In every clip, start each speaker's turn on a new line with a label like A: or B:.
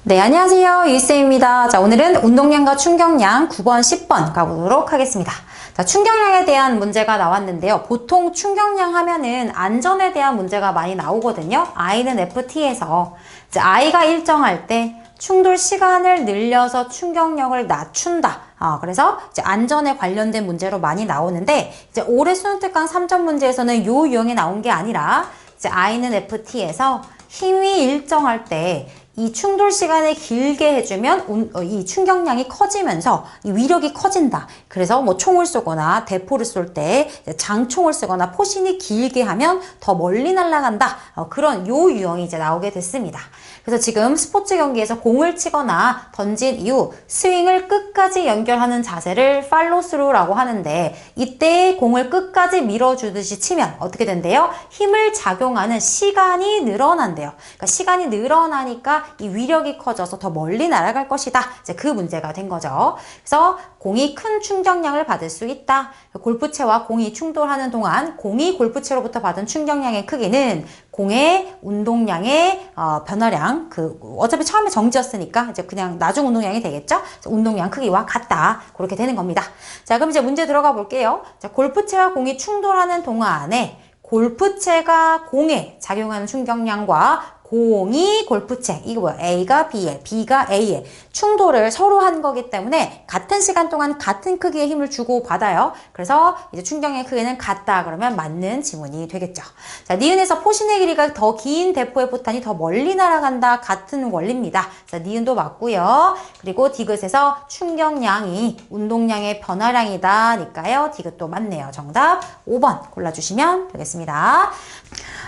A: 네, 안녕하세요. 유쌤입니다. 자, 오늘은 운동량과 충격량 9번, 10번 가보도록 하겠습니다. 자, 충격량에 대한 문제가 나왔는데요. 보통 충격량 하면은 안전에 대한 문제가 많이 나오거든요. I는 FT에서 이제 I가 일정할 때 충돌 시간을 늘려서 충격력을 낮춘다. 그래서 이제 안전에 관련된 문제로 많이 나오는데, 이제 올해 수능 특강 3점 문제에서는 요 유형이 나온 게 아니라, 이제 I는 FT에서 힘이 일정할 때 이 충돌 시간을 길게 해주면 이 충격량이 커지면서 이 위력이 커진다. 그래서 뭐 총을 쏘거나 대포를 쏠 때 장총을 쓰거나 포신이 길게 하면 더 멀리 날아간다. 그런 요 유형이 이제 나오게 됐습니다. 그래서 지금 스포츠 경기에서 공을 치거나 던진 이후 스윙을 끝까지 연결하는 자세를 팔로스루라고 하는데, 이때 공을 끝까지 밀어주듯이 치면 어떻게 된대요? 힘을 작용하는 시간이 늘어난대요. 그러니까 시간이 늘어나니까 이 위력이 커져서 더 멀리 날아갈 것이다. 이제 그 문제가 된 거죠. 그래서 공이 큰 충격량을 받을 수 있다. 골프채와 공이 충돌하는 동안 공이 골프채로부터 받은 충격량의 크기는 공의 운동량의 변화량, 어차피 처음에 정지였으니까 이제 그냥 나중 운동량이 되겠죠? 운동량 크기와 같다. 그렇게 되는 겁니다. 자, 그럼 이제 문제 들어가 볼게요. 자, 골프채와 공이 충돌하는 동안에 골프채가 공에 작용하는 충격량과 공이 골프채, 이거 뭐야? A가 B에, B가 A에 충돌을 서로 한 거기 때문에 같은 시간 동안 같은 크기의 힘을 주고 받아요. 그래서 이제 충격의 크기는 같다. 그러면 맞는 지문이 되겠죠. 자, 니은에서 포신의 길이가 더 긴 대포의 포탄이 더 멀리 날아간다. 같은 원리입니다. 자, 니은도 맞고요. 그리고 디귿에서 충격량이 운동량의 변화량이다. 니까요. 디귿도 맞네요. 정답 5번 골라주시면 되겠습니다.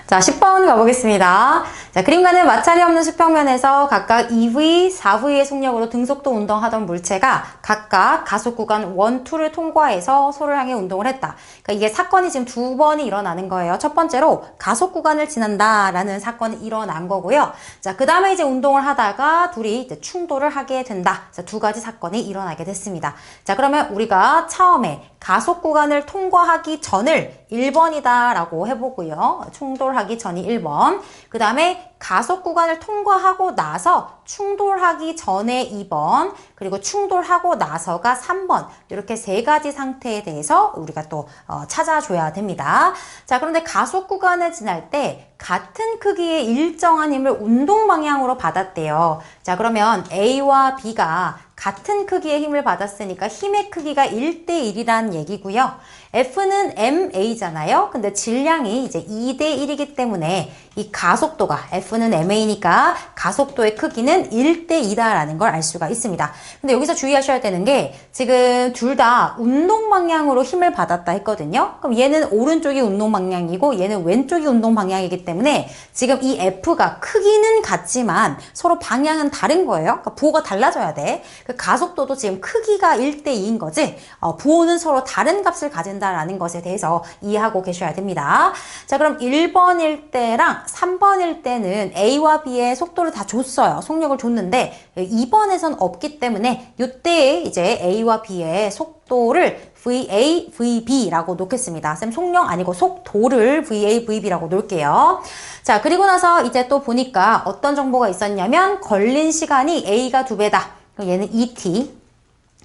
A: 자, 10번 가보겠습니다. 자, 그림과는 마찰이 없는 수평면에서 각각 2V, 4V의 속력으로 등속도 운동하던 물체가 각각 가속 구간 1, 2를 통과해서 소를 향해 운동을 했다. 그러니까 이게 사건이 지금 두 번이 일어나는 거예요. 첫 번째로 가속 구간을 지난다라는 사건이 일어난 거고요. 자, 그 다음에 이제 운동을 하다가 둘이 이제 충돌을 하게 된다. 자, 두 가지 사건이 일어나게 됐습니다. 자, 그러면 우리가 처음에 가속 구간을 통과하기 전을 1번이다 라고 해보고요. 충돌하기 전이 1번. 그 다음에 가속 구간을 통과하고 나서 충돌하기 전에 2번, 그리고 충돌하고 나서가 3번. 이렇게 세 가지 상태에 대해서 우리가 또 찾아줘야 됩니다. 자, 그런데 가속 구간을 지날 때 같은 크기의 일정한 힘을 운동 방향으로 받았대요. 자, 그러면 A와 B가 같은 크기의 힘을 받았으니까 힘의 크기가 1대1이란 얘기고요. F는 MA잖아요. 근데 질량이 이제 2대1이기 때문에 이 가속도가, F는 MA니까 가속도의 크기는 1대2다라는 걸 알 수가 있습니다. 근데 여기서 주의하셔야 되는 게 지금 둘 다 운동 방향으로 힘을 받았다 했거든요. 그럼 얘는 오른쪽이 운동 방향이고 얘는 왼쪽이 운동 방향이기 때문에 지금 이 F가 크기는 같지만 서로 방향은 다른 거예요. 그러니까 부호가 달라져야 돼. 그 가속도도 지금 크기가 1대2인 거지, 부호는 서로 다른 값을 가진다라는 것에 대해서 이해하고 계셔야 됩니다. 자, 그럼 1번일 때랑 3번일 때는 A와 B의 속도를 다 줬어요. 속력을 줬는데 2번에선 없기 때문에 이때 이제 A와 B의 속도를 VA, VB라고 놓겠습니다. 쌤 속력 아니고 속도를 VA, VB라고 놓을게요. 자, 그리고 나서 이제 또 보니까 어떤 정보가 있었냐면 걸린 시간이 A가 2배다. 그럼 얘는 2t,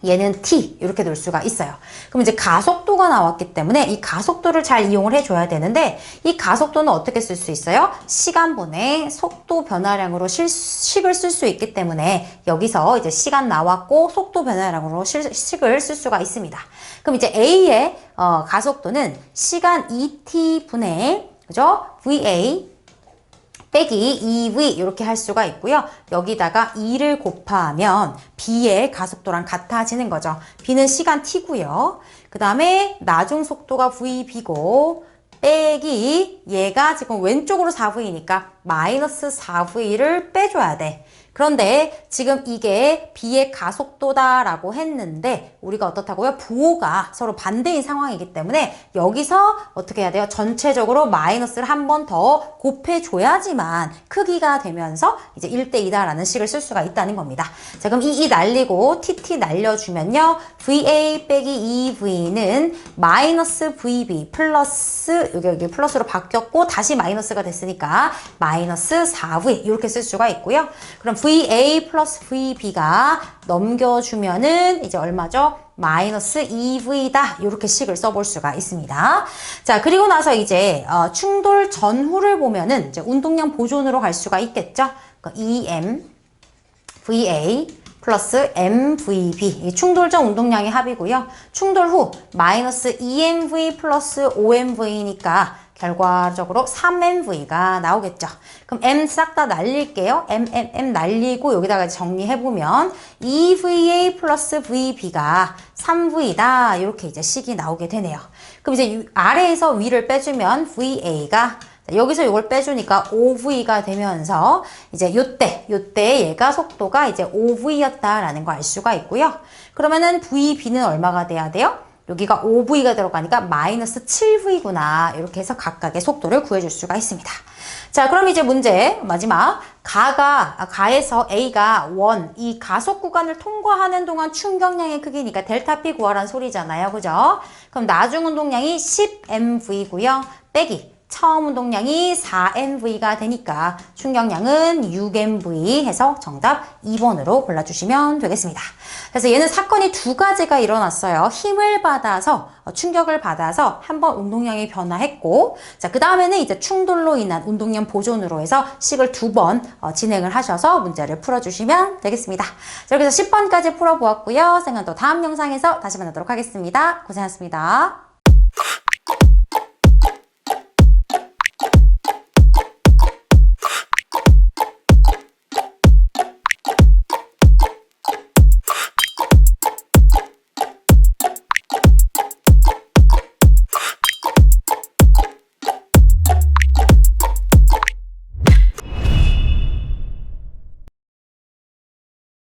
A: 얘는 t 이렇게 놓을 수가 있어요. 그럼 이제 가속도가 나왔기 때문에 이 가속도를 잘 이용을 해줘야 되는데, 이 가속도는 어떻게 쓸 수 있어요? 시간분의 속도 변화량으로 식을 쓸 수 있기 때문에 여기서 이제 시간 나왔고 속도 변화량으로 식을 쓸 수가 있습니다. 그럼 이제 A의 가속도는 시간 2t 분의 그죠? VA 빼기 2V 이렇게 할 수가 있고요. 여기다가 2를 곱하면 B의 가속도랑 같아지는 거죠. B는 시간 T고요. 그 다음에 나중 속도가 VB고 빼기 얘가 지금 왼쪽으로 4V니까 마이너스 4V를 빼줘야 돼. 그런데 지금 이게 B의 가속도다라고 했는데 우리가 어떻다고요? 부호가 서로 반대인 상황이기 때문에 여기서 어떻게 해야 돼요? 전체적으로 마이너스를 한 번 더 곱해줘야지만 크기가 되면서 이제 1대2다라는 식을 쓸 수가 있다는 겁니다. 자, 그럼 이 날리고 TT 날려주면요. VA 빼기 2V는 마이너스 VB 플러스 여기 플러스로 바뀌었고 다시 마이너스가 됐으니까 마이너스 4V 이렇게 쓸 수가 있고요. 그럼 VA 플러스 VB가 넘겨주면은 이제 얼마죠? 마이너스 2V다. 이렇게 식을 써볼 수가 있습니다. 자, 그리고 나서 이제 충돌 전후를 보면은 이제 운동량 보존으로 갈 수가 있겠죠? 그러니까 EM, VA 플러스 MVB. 이 충돌 전 운동량의 합이고요. 충돌 후 마이너스 2MV 플러스 5MV니까 결과적으로 3MV가 나오겠죠. 그럼 M 싹 다 날릴게요. M 날리고 여기다가 정리해보면 2VA 플러스 VB가 3V다. 이렇게 이제 식이 나오게 되네요. 그럼 이제 아래에서 위를 빼주면 VA가 여기서 이걸 빼주니까 5V가 되면서 이제 요때 얘가 속도가 이제 5V였다라는 거 알 수가 있고요. 그러면은 VB는 얼마가 돼야 돼요? 여기가 5V가 들어가니까 마이너스 7V구나. 이렇게 해서 각각의 속도를 구해줄 수가 있습니다. 자, 그럼 이제 문제 마지막. 가에서 A가 1, 이 가속 구간을 통과하는 동안 충격량의 크기니까 델타 P 구하라는 소리잖아요. 그죠? 그럼 나중 운동량이 10MV고요. 빼기 처음 운동량이 4MV가 되니까 충격량은 6MV 해서 정답 2번으로 골라주시면 되겠습니다. 그래서 얘는 사건이 두 가지가 일어났어요. 힘을 받아서 충격을 받아서 한번 운동량이 변화했고, 자, 그 다음에는 이제 충돌로 인한 운동량 보존으로 해서 식을 2번 진행을 하셔서 문제를 풀어주시면 되겠습니다. 자, 이렇게 해서 10번까지 풀어보았고요. 선생님은 또 다음 영상에서 다시 만나도록 하겠습니다. 고생하셨습니다.